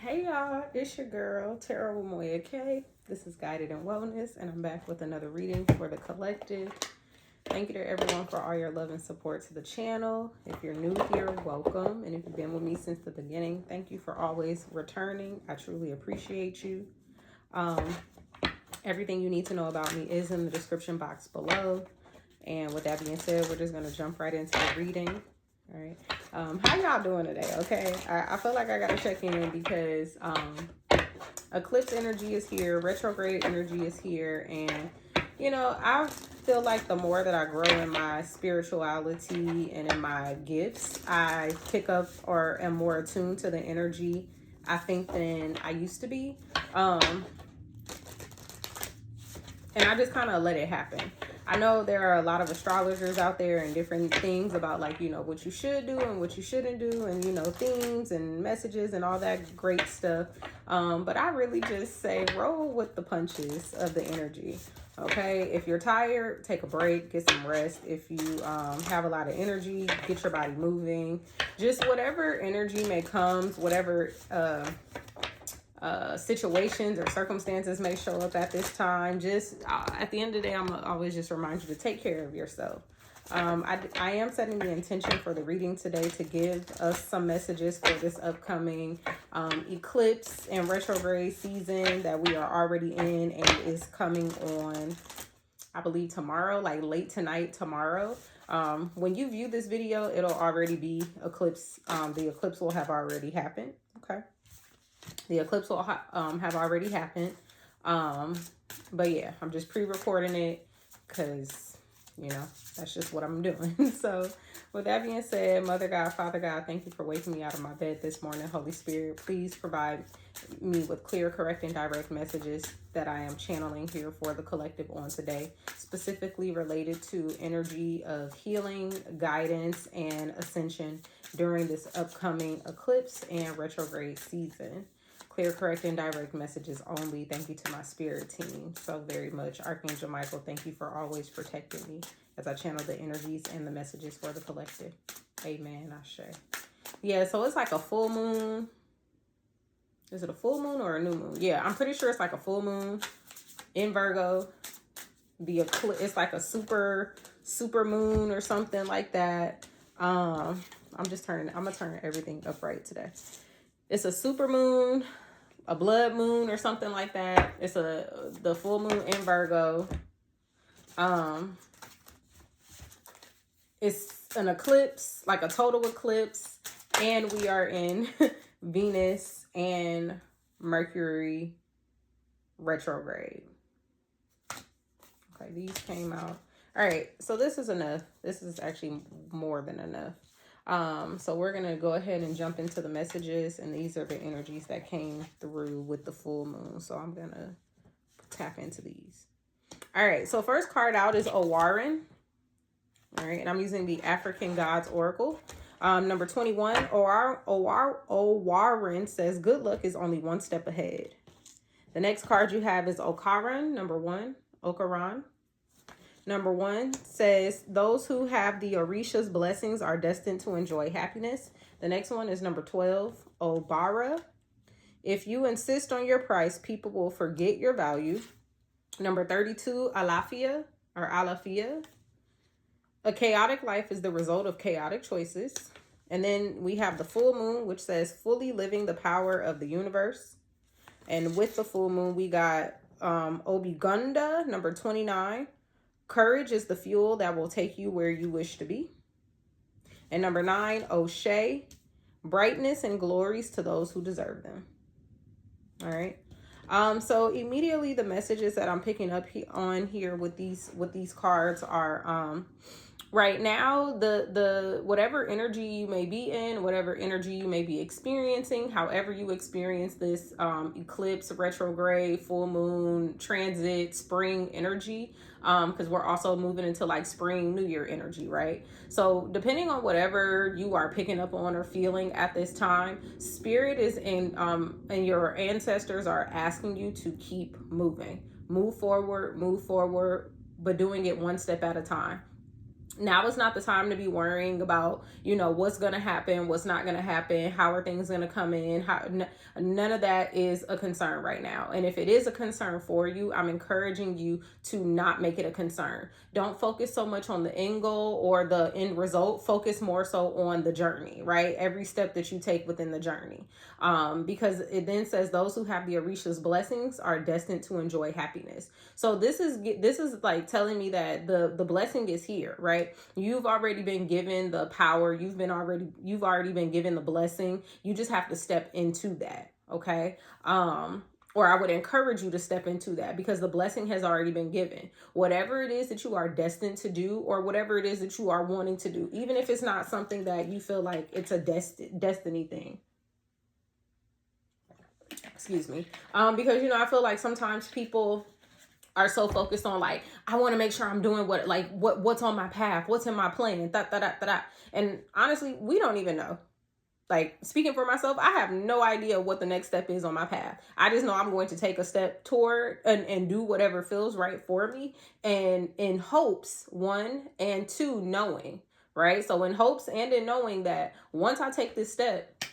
Hey y'all, it's your girl, Tarot Moya K. This is Guided in Wellness, and I'm back with another reading for the collective. Thank you to everyone for all your love and support to the channel. If you're new here, welcome. And if you've been with me since the beginning, thank you for always returning. I truly appreciate you. Everything you need to know about me is in the description box below. And with that being said, we're just going to jump right into the reading. All right. How y'all doing today? Okay. I feel like I got to check in because eclipse energy is here. Retrograde energy is here. And, I feel like the more that I grow in my spirituality and in my gifts, I pick up or am more attuned to the energy, I think, than I used to be. And I just kind of let it happen. I know there are a lot of astrologers out there and different things about what you should do and what you shouldn't do and, themes and messages and all that great stuff. But I really just say roll with the punches of the energy. Okay. If you're tired, take a break, get some rest. If you have a lot of energy, get your body moving. Just whatever energy may come, whatever situations or circumstances may show up at this time. Just at the end of the day, I'm always just remind you to take care of yourself. I am setting the intention for the reading today to give us some messages for this upcoming eclipse and retrograde season that we are already in and is coming on, I believe, tomorrow, like late tonight tomorrow. When you view this video, it'll already be eclipse. The eclipse will have already happened. Okay. The eclipse will have already happened. But yeah, I'm just pre-recording it because, that's just what I'm doing. So with that being said, Mother God, Father God, thank you for waking me out of my bed this morning. Holy Spirit, please provide me with clear, correct, and direct messages that I am channeling here for the collective on today, specifically related to energy of healing, guidance, and ascension during this upcoming eclipse and retrograde season. Clear, correct, and direct messages only. Thank you to my spirit team so very much. Archangel Michael, thank you for always protecting me as I channel the energies and the messages for the collective. Amen. Ashe. Yeah, so it's like a full moon. Is it a full moon or a new moon? Yeah, I'm pretty sure it's like a full moon in Virgo. It's like a super moon or something like that. I'm gonna turn everything upright today. It's a super moon, a blood moon or something like that. It's the full moon in Virgo. It's an eclipse, like a total eclipse, and we are in Venus and Mercury retrograde. Okay, these came out. All right, so this is enough. This is actually more than enough. So we're going to go ahead and jump into the messages, and these are the energies that came through with the full moon. So I'm going to tap into these. All right. So first card out is Owarin. All right. And I'm using the African Gods Oracle. Number 21, Owarin says good luck is only one step ahead. The next card you have is Okaran, number 1, Okaran. Number 1 says, those who have the Orisha's blessings are destined to enjoy happiness. The next one is number 12, Obara. If you insist on your price, people will forget your value. Number 32, Alafia or Alafia. A chaotic life is the result of chaotic choices. And then we have the full moon, which says fully living the power of the universe. And with the full moon, we got Obigunda, number 29. Courage is the fuel that will take you where you wish to be. And number 9, O'Shea. Brightness and glories to those who deserve them. All right. So immediately the messages that I'm picking up on here with these cards are right now, the whatever energy you may be in, whatever energy you may be experiencing, however you experience this eclipse, retrograde, full moon, transit, spring energy, because we're also moving into like spring, new year energy, right? So depending on whatever you are picking up on or feeling at this time, spirit is in, and your ancestors are asking you to keep moving, move forward, but doing it one step at a time. Now is not the time to be worrying about, what's going to happen, what's not going to happen, how are things going to come in. None of that is a concern right now. And if it is a concern for you, I'm encouraging you to not make it a concern. Don't focus so much on the end goal or the end result. Focus more so on the journey, right? Every step that you take within the journey. Because it then says those who have the Orisha's blessings are destined to enjoy happiness. So this is like telling me that the blessing is here, right? You've already been given the power. You've already been given the blessing. You just have to step into that. Okay. Or I would encourage you to step into that because the blessing has already been given. Whatever it is that you are destined to do, or whatever it is that you are wanting to do, even if it's not something that you feel like it's a destiny thing. Excuse me. Because, I feel like sometimes people are so focused on like, I want to make sure I'm doing what's on my path, what's in my plan, and honestly, we don't even know. Like, speaking for myself, I have no idea what the next step is on my path. I just know I'm going to take a step toward and do whatever feels right for me, and in hopes, one, and two, knowing, right? So in hopes and in knowing that once I take this step,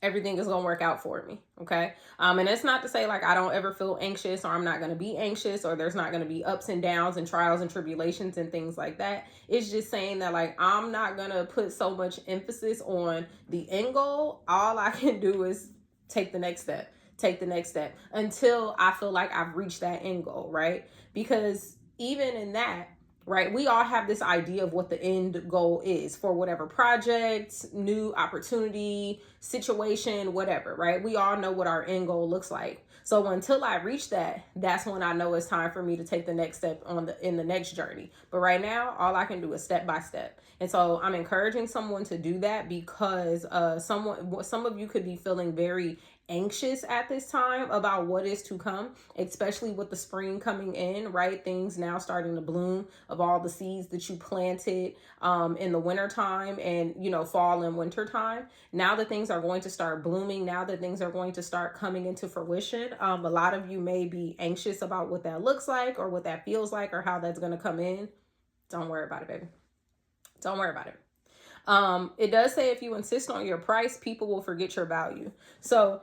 everything is going to work out for me. Okay. And it's not to say like I don't ever feel anxious, or I'm not going to be anxious, or there's not going to be ups and downs and trials and tribulations and things like that. It's just saying that like, I'm not going to put so much emphasis on the end goal. All I can do is take the next step until I feel like I've reached that end goal. Right. Because even in that, right, we all have this idea of what the end goal is for whatever project, new opportunity, situation, whatever, right? We all know what our end goal looks like. So until I reach that, that's when I know it's time for me to take the next step in the next journey. But right now, all I can do is step by step. And so I'm encouraging someone to do that because some of you could be feeling very anxious at this time about what is to come, especially with the spring coming in, right? Things now starting to bloom of all the seeds that you planted in the winter time and, fall and winter time. Now that things are going to start blooming, now that things are going to start coming into fruition, a lot of you may be anxious about what that looks like or what that feels like or how that's going to come in. Don't worry about it, baby. Don't worry about it. It does say if you insist on your price, people will forget your value. So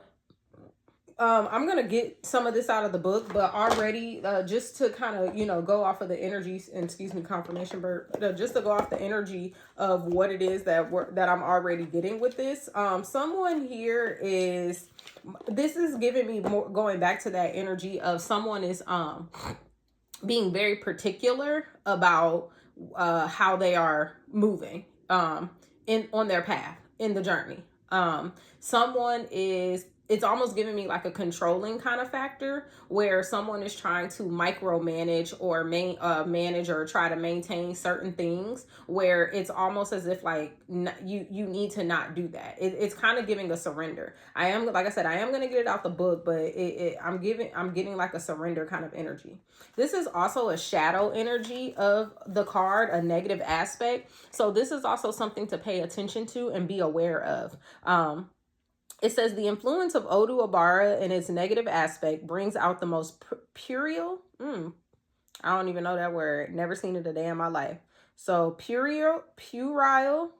I'm going to get some of this out of the book, but already just to kind of, go off of the energy, and excuse me, confirmation, but just to go off the energy of what it is that I'm already getting with this. Someone here this is giving me more, going back to that energy of someone is being very particular about how they are moving on their path in the journey. Someone is, it's almost giving me like a controlling kind of factor where someone is trying to micromanage or manage or try to maintain certain things where it's almost as if like you need to not do that. It's kind of giving a surrender. Like I said, I am going to get it out the book, but I'm getting like a surrender kind of energy. This is also a shadow energy of the card, a negative aspect. So this is also something to pay attention to and be aware of. It says the influence of Odu Abara and its negative aspect brings out the most puerile. I don't even know that word. Never seen it a day in my life. So puerile, Puerile.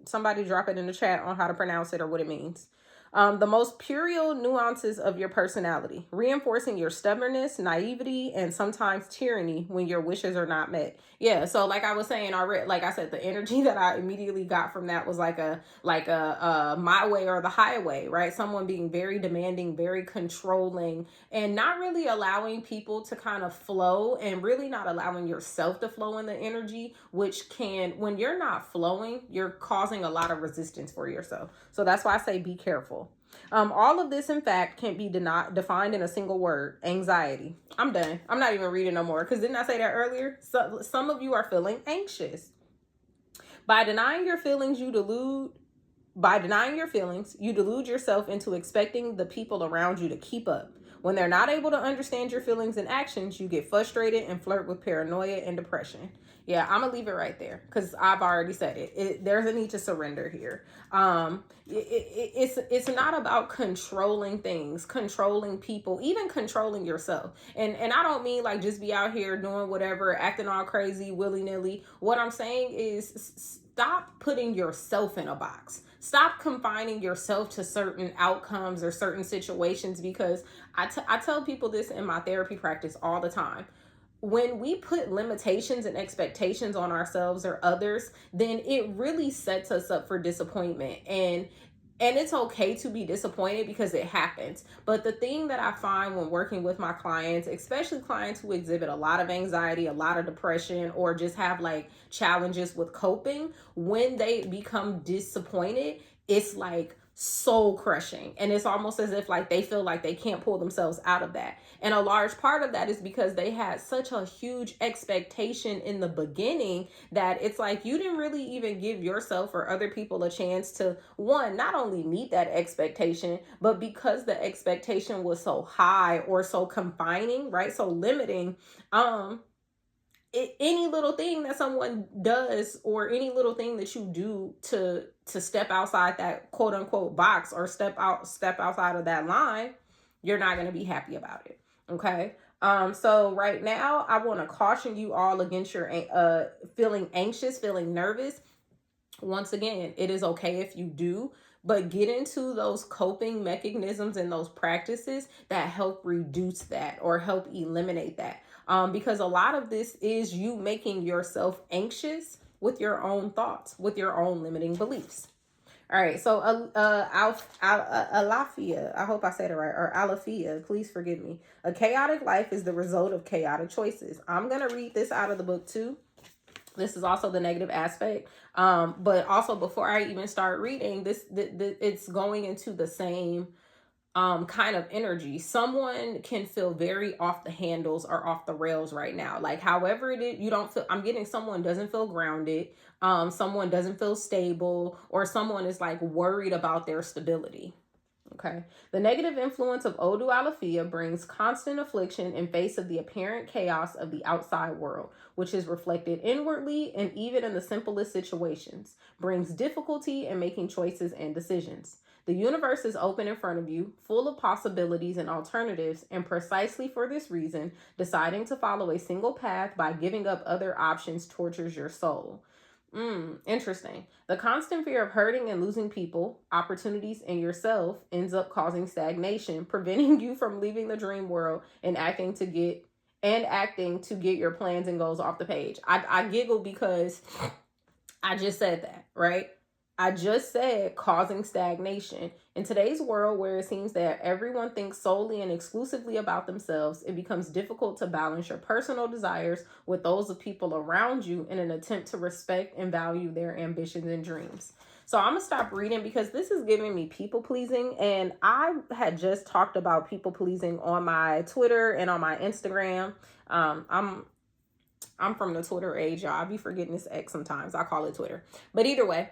Somebody drop it in the chat on how to pronounce it or what it means. The most puerile nuances of your personality, reinforcing your stubbornness, naivety, and sometimes tyranny when your wishes are not met. Yeah, so like I was saying already, like I said, the energy that I immediately got from that was like a my way or the highway, right? Someone being very demanding, very controlling, and not really allowing people to kind of flow, and really not allowing yourself to flow in the energy, which can, when you're not flowing, you're causing a lot of resistance for yourself. So that's why I say be careful. All of this, in fact, can't be defined in a single word: anxiety. I'm done. I'm not even reading no more because didn't I say that earlier? So some of you are feeling anxious. By denying your feelings, you delude yourself into expecting the people around you to keep up When they're not able to understand your feelings and actions, you get frustrated and flirt with paranoia and depression. Yeah, I'm gonna leave it right there because I've already said it. There's a need to surrender here. It's not about controlling things, controlling people, even controlling yourself. And I don't mean like just be out here doing whatever, acting all crazy, willy nilly. What I'm saying is stop putting yourself in a box. Stop confining yourself to certain outcomes or certain situations, because I tell people this in my therapy practice all the time. When we put limitations and expectations on ourselves or others, then it really sets us up for disappointment. And it's okay to be disappointed because it happens. But the thing that I find when working with my clients, especially clients who exhibit a lot of anxiety, a lot of depression, or just have like challenges with coping, when they become disappointed, it's like soul crushing. And it's almost as if like they feel like they can't pull themselves out of that. And a large part of that is because they had such a huge expectation in the beginning that it's like you didn't really even give yourself or other people a chance to, one, not only meet that expectation, but because the expectation was so high or so confining, right? So limiting, any little thing that someone does or any little thing that you do to step outside that quote unquote box or step outside of that line, you're not going to be happy about it. Okay. So right now I want to caution you all against your feeling anxious, feeling nervous. Once again, it is okay if you do, but get into those coping mechanisms and those practices that help reduce that or help eliminate that. Because a lot of this is you making yourself anxious with your own thoughts, with your own limiting beliefs. All right, so Alafia, I hope I said it right, or Alafia, please forgive me. A chaotic life is the result of chaotic choices. I'm going to read this out of the book too. This is also the negative aspect. But also before I even start reading this, it's going into the same kind of energy. Someone can feel very off the handles or off the rails right now. Like however it is, you don't feel, I'm getting someone doesn't feel grounded. Someone doesn't feel stable, or someone is like worried about their stability. Okay. The negative influence of Odu Alafia brings constant affliction in face of the apparent chaos of the outside world, which is reflected inwardly and even in the simplest situations, brings difficulty in making choices and decisions. The universe is open in front of you, full of possibilities and alternatives, and precisely for this reason, deciding to follow a single path by giving up other options tortures your soul. Interesting. The constant fear of hurting and losing people, opportunities, and yourself ends up causing stagnation, preventing you from leaving the dream world and acting to get your plans and goals off the page. I giggle because I just said that, right? I just said causing stagnation. In today's world where it seems that everyone thinks solely and exclusively about themselves, it becomes difficult to balance your personal desires with those of people around you in an attempt to respect and value their ambitions and dreams. So I'm going to stop reading because this is giving me people pleasing. And I had just talked about people pleasing on my Twitter and on my Instagram. I'm from the Twitter age, y'all. I be forgetting this X sometimes. I call it Twitter. But either way,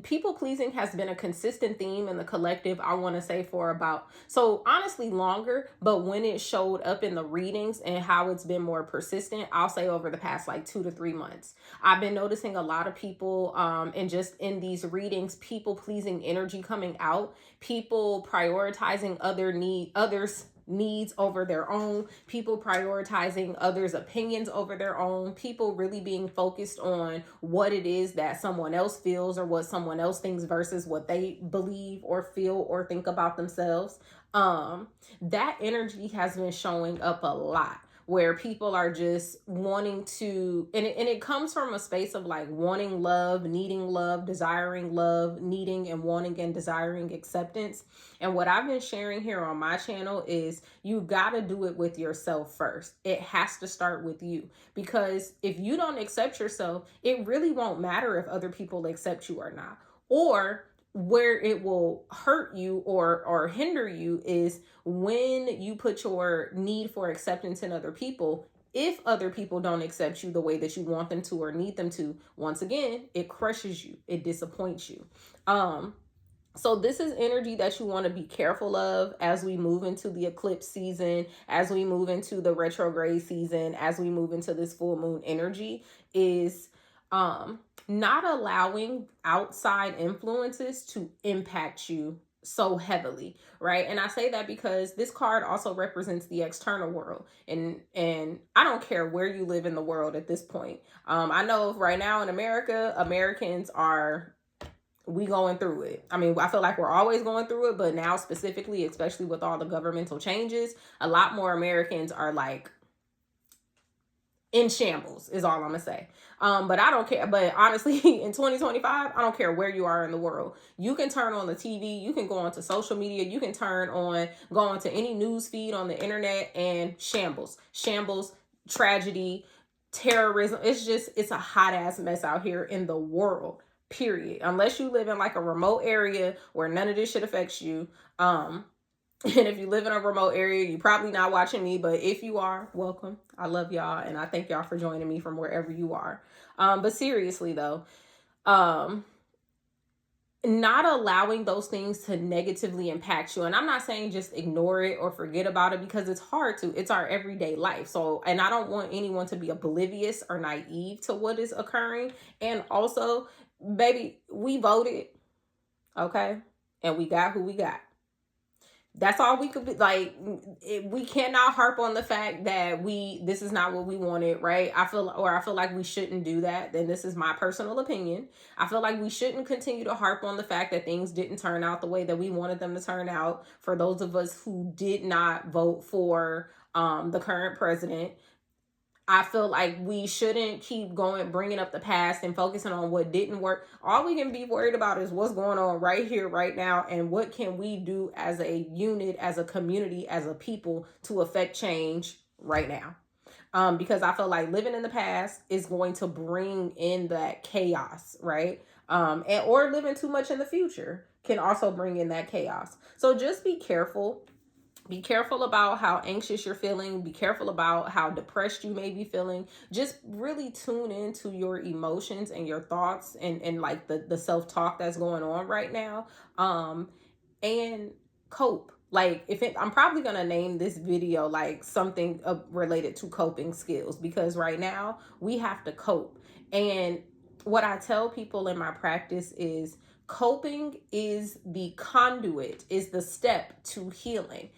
people pleasing has been a consistent theme in the collective, I want to say for about, so honestly longer, but when it showed up in the readings and how it's been more persistent, I'll say over the past like 2 to 3 months, I've been noticing a lot of people, and just in these readings, people pleasing energy coming out, people prioritizing others' needs over their own, people prioritizing others' opinions over their own, people really being focused on what it is that someone else feels or what someone else thinks versus what they believe or feel or think about themselves. That energy has been showing up a lot, where people are just wanting to, and it comes from a space of like wanting love, needing love, desiring love, needing and wanting and desiring acceptance. And what I've been sharing here on my channel is you got to do it with yourself first. It has to start with you, because if you don't accept yourself, it really won't matter if other people accept you or not. Or where it will hurt you or hinder you is when you put your need for acceptance in other people. If other people don't accept you the way that you want them to or need them to, once again, it crushes you. It disappoints you. So this is energy that you want to be careful of as we move into the eclipse season, as we move into the retrograde season, as we move into this full moon energy, is not allowing outside influences to impact you so heavily, right? And I say that because this card also represents the external world, and I don't care where you live in the world at this point. I know right now in America, Americans are, we going through it. I mean, I feel like we're always going through it, but now specifically, especially with all the governmental changes, a lot more Americans are like in shambles, is all I'm gonna say. But I don't care. But honestly, in 2025, I don't care where you are in the world. You can turn on the TV, you can go onto social media, you can go onto any news feed on the internet, and shambles, tragedy, terrorism. It's a hot ass mess out here in the world. Period. Unless you live in like a remote area where none of this shit affects you. And if you live in a remote area, you're probably not watching me, but if you are, welcome. I love y'all, and I thank y'all for joining me from wherever you are. But seriously though, not allowing those things to negatively impact you. And I'm not saying just ignore it or forget about it, because it's hard to. It's our everyday life. So, and I don't want anyone to be oblivious or naive to what is occurring. And also, baby, we voted, okay? And we got who we got. That's all we could be like. We cannot harp on the fact that this is not what we wanted, right? I feel like we shouldn't do that. Then this is my personal opinion. I feel like we shouldn't continue to harp on the fact that things didn't turn out the way that we wanted them to turn out. For those of us who did not vote for the current president, I feel like we shouldn't keep bringing up the past and focusing on what didn't work. All we can be worried about is what's going on right here, right now, and what can we do as a unit, as a community, as a people to affect change right now. Because I feel like living in the past is going to bring in that chaos, right? Or living too much in the future can also bring in that chaos. So just be careful. Be careful about how anxious you're feeling. Be careful about how depressed you may be feeling. Just really tune into your emotions and your thoughts and like the self-talk that's going on right now. And cope. Like I'm probably going to name this video like something related to coping skills, because right now we have to cope. And what I tell people in my practice is coping is the conduit, is the step to healing.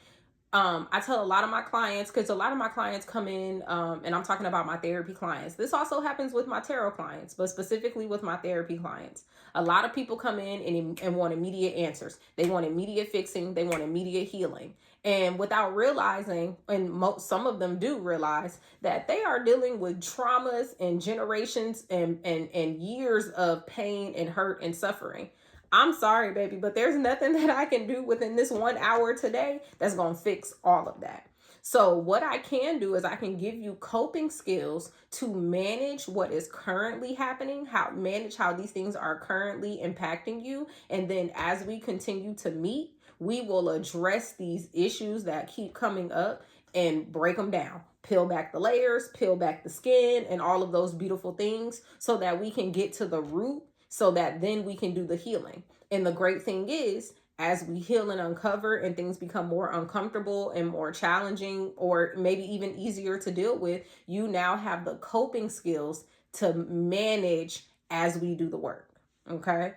I tell a lot of my clients, because a lot of my clients come in, and I'm talking about my therapy clients. This also happens with my tarot clients, but specifically with my therapy clients. A lot of people come in and want immediate answers. They want immediate fixing. They want immediate healing. And without realizing, and some of them do realize, that they are dealing with traumas and generations and years of pain and hurt and suffering. I'm sorry, baby, but there's nothing that I can do within this 1 hour today that's going to fix all of that. So what I can do is I can give you coping skills to manage what is currently happening, manage how these things are currently impacting you. And then as we continue to meet, we will address these issues that keep coming up and break them down. Peel back the layers, peel back the skin, and all of those beautiful things so that we can get to the root, so that then we can do the healing. And the great thing is, as we heal and uncover and things become more uncomfortable and more challenging, or maybe even easier to deal with, you now have the coping skills to manage as we do the work. Okay.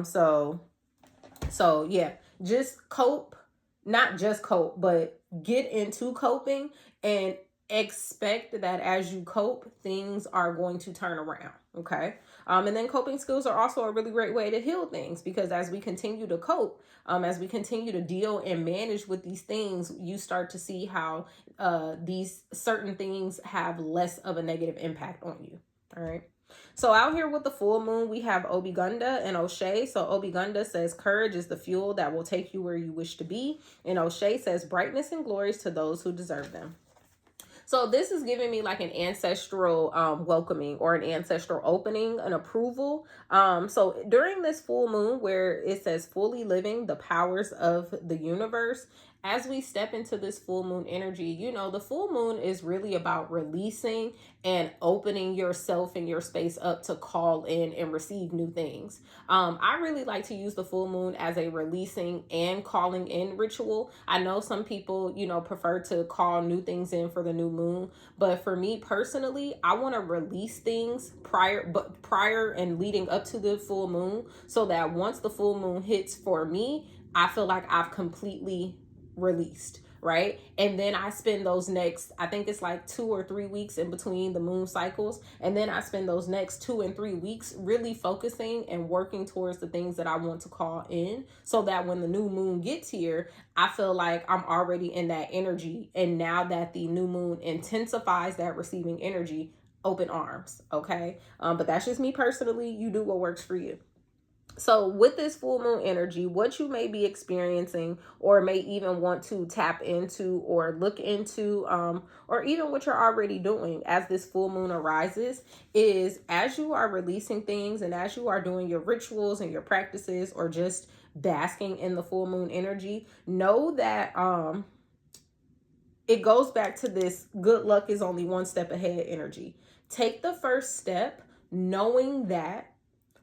So yeah, just cope, not just cope, but get into coping and expect that as you cope, things are going to turn around. Okay. And then coping skills are also a really great way to heal things, because as we continue to cope, as we continue to deal and manage with these things, you start to see how these certain things have less of a negative impact on you. All right. So out here with the full moon, we have Obigunda and O'Shea. So Obigunda says courage is the fuel that will take you where you wish to be. And O'Shea says brightness and glories to those who deserve them. So this is giving me like an ancestral welcoming, or an ancestral opening, an approval. So during this full moon where it says fully living the powers of the universe, as we step into this full moon energy, you know, the full moon is really about releasing and opening yourself and your space up to call in and receive new things. I really like to use the full moon as a releasing and calling in ritual. I know some people, you know, prefer to call new things in for the new moon, but for me personally, I want to release things prior and leading up to the full moon, so that once the full moon hits for me, I feel like I've completely released, right? And then I spend those next, I think it's like 2 or 3 weeks in between the moon cycles. And then I spend those next 2 and 3 weeks really focusing and working towards the things that I want to call in, so that when the new moon gets here, I feel like I'm already in that energy. And now that the new moon intensifies that receiving energy, open arms. Okay. But that's just me personally. You do what works for you. So with this full moon energy, what you may be experiencing or may even want to tap into or look into, or even what you're already doing as this full moon arises, is as you are releasing things and as you are doing your rituals and your practices, or just basking in the full moon energy, know that it goes back to this good luck is only one step ahead energy. Take the first step knowing that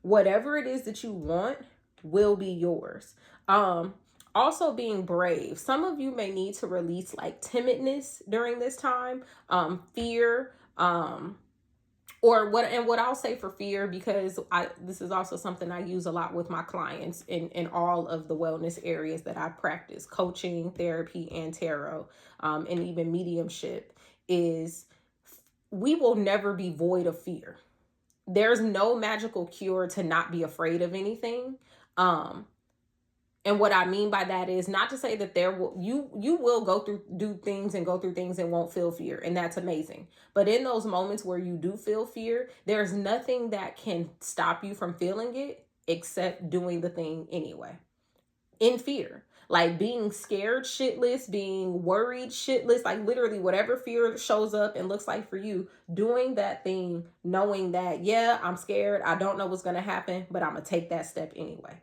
whatever it is that you want will be yours. Also being brave. Some of you may need to release like timidness during this time, fear, or what I'll say for fear, because this is also something I use a lot with my clients in all of the wellness areas that I practice, coaching, therapy, and tarot, and even mediumship, is we will never be void of fear. There's no magical cure to not be afraid of anything. And what I mean by that is not to say that you will do things and won't feel fear, and that's amazing. But in those moments where you do feel fear, there's nothing that can stop you from feeling it except doing the thing anyway. In fear, like being scared shitless, being worried shitless, like literally whatever fear shows up and looks like for you, doing that thing, knowing that, yeah, I'm scared, I don't know what's going to happen, but I'm going to take that step anyway.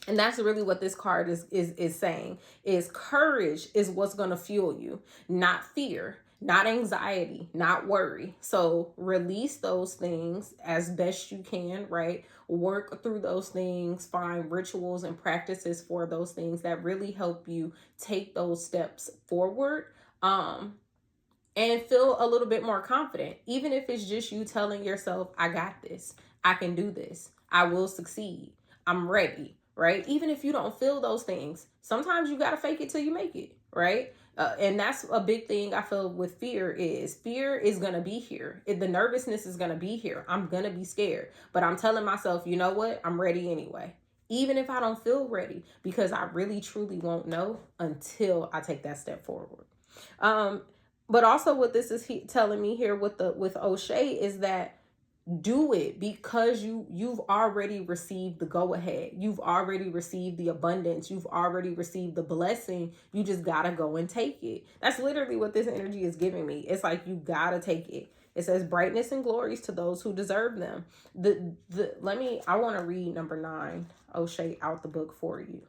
And that's really what this card is saying, is courage is what's going to fuel you, not fear, not anxiety, not worry. So release those things as best you can, right? Work through those things, find rituals and practices for those things that really help you take those steps forward, and feel a little bit more confident. Even if it's just you telling yourself, I got this, I can do this, I will succeed, I'm ready, right? Even if you don't feel those things, sometimes you got to fake it till you make it, right? And that's a big thing I feel with fear is going to be here. The nervousness is going to be here. I'm going to be scared, but I'm telling myself, you know what? I'm ready anyway. Even if I don't feel ready, because I really truly won't know until I take that step forward. But also what this is telling me here with O'Shea is that do it because you've already received the go-ahead. You've already received the abundance. You've already received the blessing. You just gotta go and take it. That's literally what this energy is giving me. It's like you gotta take it. It says brightness and glories to those who deserve them. I want to read number 9, O'Shea, out the book for you.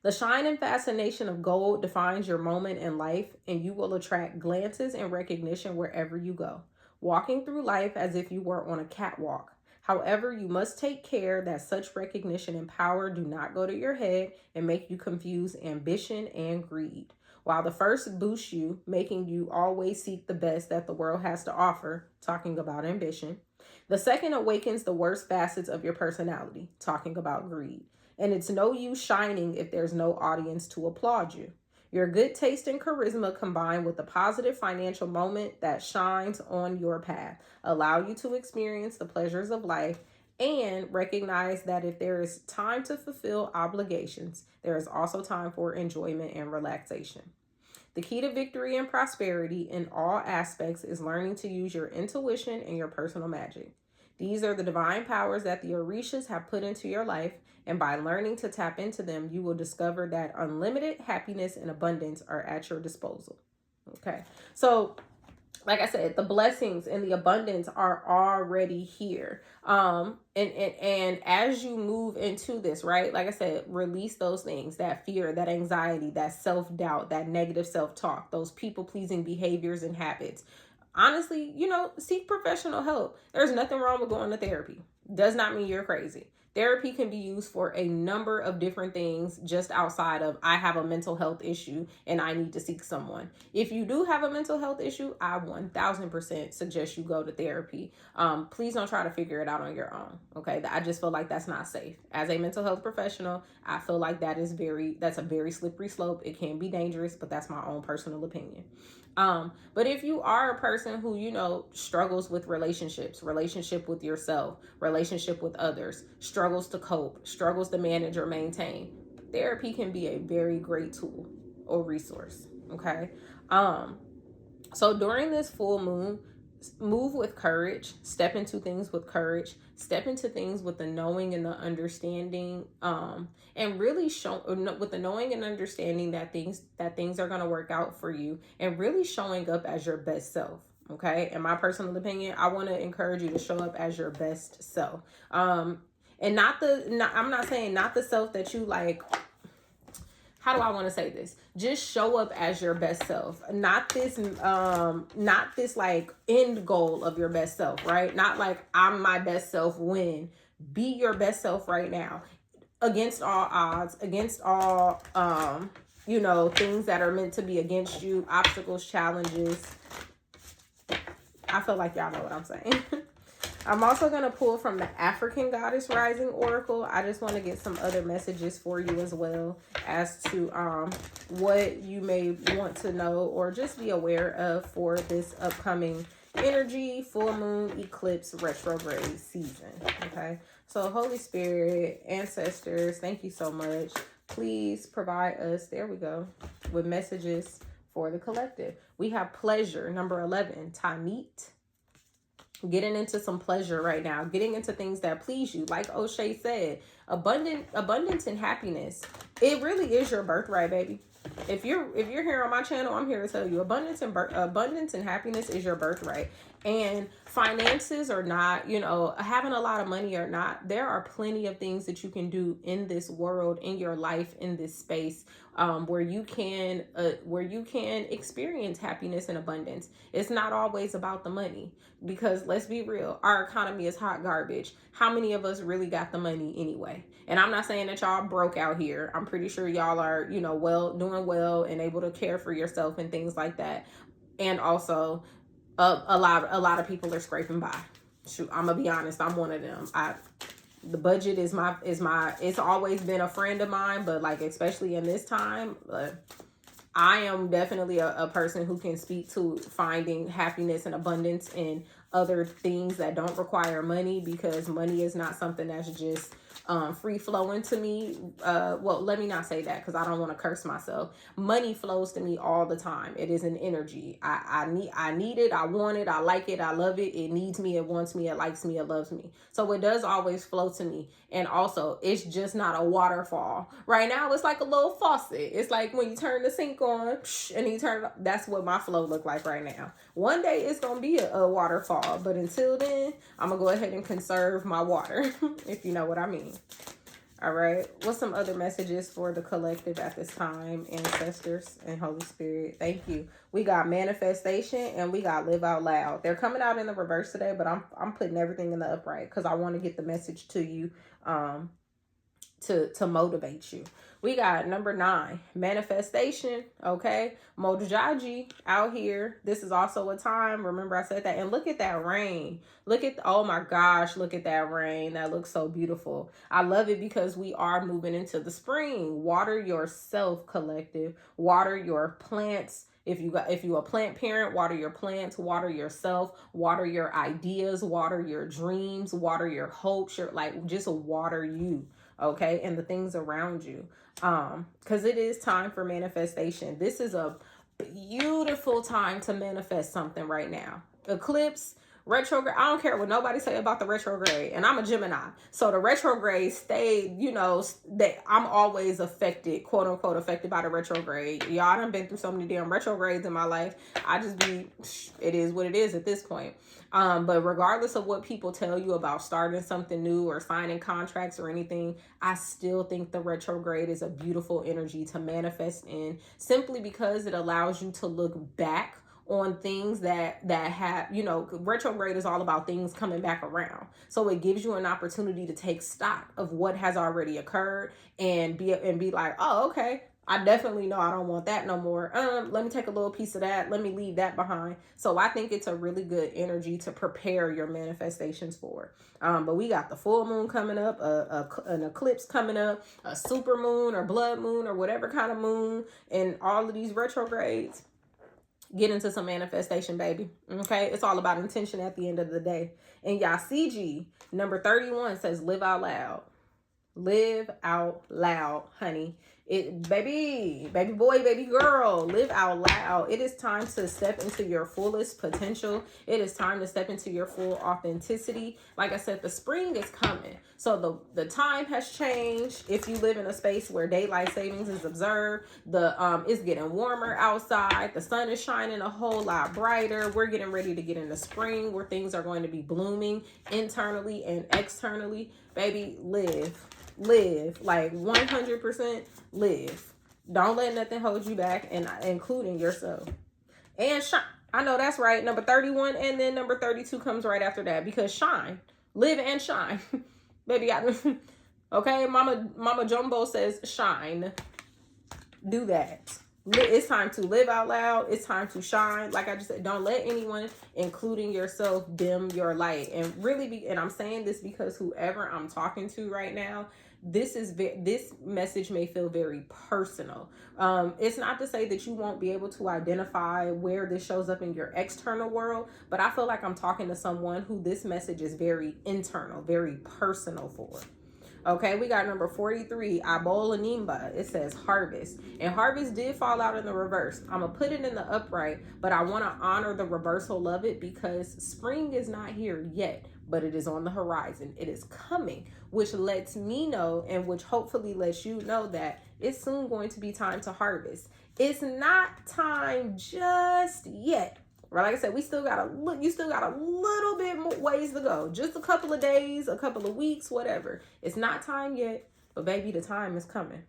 The shine and fascination of gold defines your moment in life, and you will attract glances and recognition wherever you go, walking through life as if you were on a catwalk. However, you must take care that such recognition and power do not go to your head and make you confuse ambition and greed. While the first boosts you, making you always seek the best that the world has to offer, talking about ambition, the second awakens the worst facets of your personality, talking about greed. And it's no use shining if there's no audience to applaud you. Your good taste and charisma combined with the positive financial moment that shines on your path allow you to experience the pleasures of life and recognize that if there is time to fulfill obligations, there is also time for enjoyment and relaxation. The key to victory and prosperity in all aspects is learning to use your intuition and your personal magic. These are the divine powers that the Orishas have put into your life, and by learning to tap into them, you will discover that unlimited happiness and abundance are at your disposal. Okay, so like I said, the blessings and the abundance are already here. And as you move into this, right? Like I said, release those things, that fear, that anxiety, that self-doubt, that negative self-talk, those people-pleasing behaviors and habits. Honestly, seek professional help. There's nothing wrong with going to therapy. Does not mean you're crazy. Therapy can be used for a number of different things just outside of I have a mental health issue and I need to seek someone. If you do have a mental health issue, I 1000% suggest you go to therapy. Please don't try to figure it out on your own. Okay. I just feel like that's not safe. As a mental health professional, I feel like that's a very slippery slope. It can be dangerous, but that's my own personal opinion. But if you are a person who, struggles with relationship with yourself, relationship with others, struggles to cope, struggles to manage or maintain, therapy can be a very great tool or resource. Okay. So during this full moon, move with courage, step into things with courage, step into things with the knowing and the understanding, and really show with the knowing and understanding that things are going to work out for you, and really showing up as your best self. Okay. In my personal opinion, I want to encourage you to show up as your best self. And I'm not saying not the self that you like. How do I want to say this? Just show up as your best self. Not this like end goal of your best self, right? Not like I'm my best self when. Be your best self right now. Against all odds, against all things that are meant to be against you, obstacles, challenges. I feel like y'all know what I'm saying. I'm also going to pull from the African Goddess Rising Oracle. I just want to get some other messages for you as well as to what you may want to know or just be aware of for this upcoming energy, full moon, eclipse, retrograde season. Okay. So Holy Spirit, ancestors, thank you so much. Please provide us, there we go, with messages for the collective. We have pleasure, number 11, Tanit. Getting into some pleasure right now, getting into things that please you. Like O'Shea said, abundance and happiness. It really is your birthright, baby. If you're here on my channel, I'm here to tell you abundance and happiness is your birthright. And finances or not, having a lot of money or not, there are plenty of things that you can do in this world, in your life, in this space, where you can experience happiness and abundance. It's not always about the money, because let's be real, our economy is hot garbage. How many of us really got the money anyway? And I'm not saying that y'all broke out here. I'm pretty sure y'all are, doing well and able to care for yourself and things like that. And also, a lot of people are scraping by. Shoot, I'm gonna be honest, I'm one of them. The budget is it's always been a friend of mine, but like especially in this time, I am definitely a person who can speak to finding happiness and abundance in other things that don't require money, because money is not something that's just free flowing to me. Well, let me not say that, because I don't want to curse myself. Money flows to me all the time. It is an energy. I need it. I want it. I like it. I love it. It needs me. It wants me. It likes me. It loves me. So it does always flow to me. And also, it's just not a waterfall. Right now, it's like a little faucet. It's like when you turn the sink on and you turn it up. That's what my flow look like right now. One day it's gonna be a waterfall, but until then, I'm gonna go ahead and conserve my water, if you know what I mean. All right. What's some other messages for the collective at this time, ancestors and Holy Spirit? Thank you. We got manifestation and we got live out loud. They're coming out in the reverse today, but I'm putting everything in the upright because I want to get the message to you, to motivate you. We got number 9, manifestation. Okay. Mojaji out here. This is also a time. Remember I said that. And look at that rain. Oh my gosh, look at that rain. That looks so beautiful. I love it because we are moving into the spring. Water yourself, collective. Water your plants. If you a plant parent, water your plants, water yourself, water your ideas, water your dreams, water your hopes, just water you. Okay. And the things around you. Because it is time for manifestation. This is a beautiful time to manifest something right now. Eclipse, Retrograde, I don't care what nobody say about the retrograde. And I'm a Gemini. So the retrograde stayed, you know, that I'm always affected, quote unquote, affected by the retrograde. Y'all done been through so many damn retrogrades in my life. I just be, it is what it is at this point. But regardless of what people tell you about starting something new or signing contracts or anything, I still think the retrograde is a beautiful energy to manifest in, simply because it allows you to look back on things that have, you know, retrograde is all about things coming back around. So it gives you an opportunity to take stock of what has already occurred and be like, oh, okay, I definitely know I don't want that no more. Let me take a little piece of that. Let me leave that behind. So I think it's a really good energy to prepare your manifestations for. But we got the full moon coming up, an eclipse coming up, a super moon or blood moon or whatever kind of moon, and all of these retrogrades. Get into some manifestation, baby. Okay, it's all about intention at the end of the day. And y'all, CG number 31 says, live out loud. Live out loud, honey. Baby boy, baby girl, live out loud. It is time to step into your fullest potential. It is time to step into your full authenticity. Like I said, the spring is coming. So the time has changed. If you live in a space where daylight savings is observed, it's getting warmer outside. The sun is shining a whole lot brighter. We're getting ready to get into spring where things are going to be blooming internally and externally. Baby, live like 100%. Live. Don't let nothing hold you back, and including yourself. And shine. I know that's right. Number 31, and then number 32 comes right after that, because shine. Live and shine. Baby, okay, Mama Jumbo says shine. Do that. It's time to live out loud. It's time to shine. Like I just said, don't let anyone, including yourself, dim your light. And really and I'm saying this because whoever I'm talking to right now, this message may feel very personal. It's not to say that you won't be able to identify where this shows up in your external world, but I feel like I'm talking to someone who this message is very internal, very personal for. Okay, we got number 43, Abola Nimba. It says harvest. And harvest did fall out in the reverse. I'm going to put it in the upright, but I want to honor the reversal of it because spring is not here yet, but it is on the horizon. It is coming, which lets me know, and which hopefully lets you know, that it's soon going to be time to harvest. It's not time just yet. Right, like I said, you still got a little bit more ways to go. Just a couple of days, a couple of weeks, whatever. It's not time yet, but baby, the time is coming.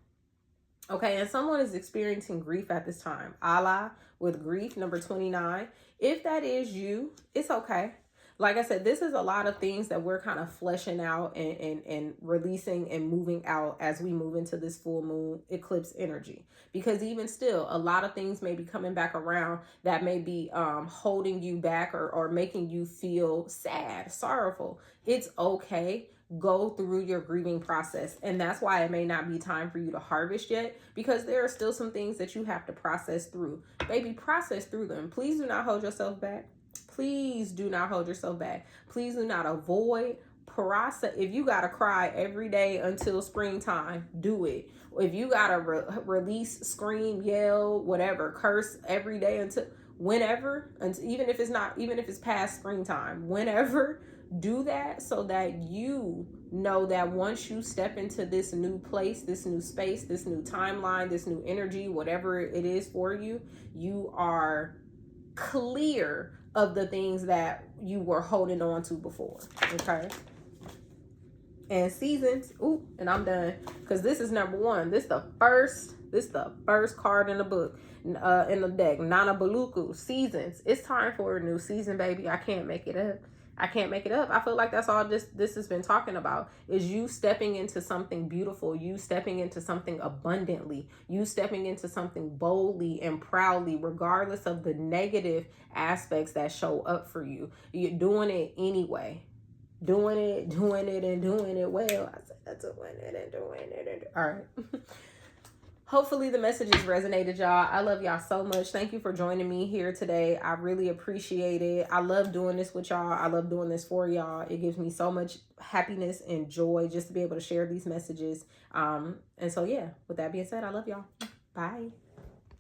Okay, and someone is experiencing grief at this time. Allah with grief, number 29. If that is you, it's okay. Like I said, this is a lot of things that we're kind of fleshing out and releasing and moving out as we move into this full moon eclipse energy. Because even still, a lot of things may be coming back around that may be holding you back or making you feel sad, sorrowful. It's okay. Go through your grieving process. And that's why it may not be time for you to harvest yet, because there are still some things that you have to process through. Baby, process through them. Please do not hold yourself back. Please do not hold yourself back. Please do not avoid process. If you got to cry every day until springtime, do it. If you got to release, scream, yell, whatever, curse every day until whenever, even if it's past springtime, whenever, do that, so that you know that once you step into this new place, this new space, this new timeline, this new energy, whatever it is for you, you are clear of the things that you were holding on to before. Okay. And seasons. Ooh, and I'm done, because this is number 1. This the first card in the book, in the deck. Nana Baluku. Seasons. It's time for a new season, baby. I can't make it up. I feel like that's all this has been talking about, is you stepping into something beautiful, you stepping into something abundantly, you stepping into something boldly and proudly, regardless of the negative aspects that show up for you. You're doing it anyway. Doing it and doing it well. I said doing it and doing it. All right. Hopefully the messages resonated, y'all. I love y'all so much. Thank you for joining me here today. I really appreciate it. I love doing this with y'all. I love doing this for y'all. It gives me so much happiness and joy just to be able to share these messages. And so, yeah, with that being said, I love y'all. Bye.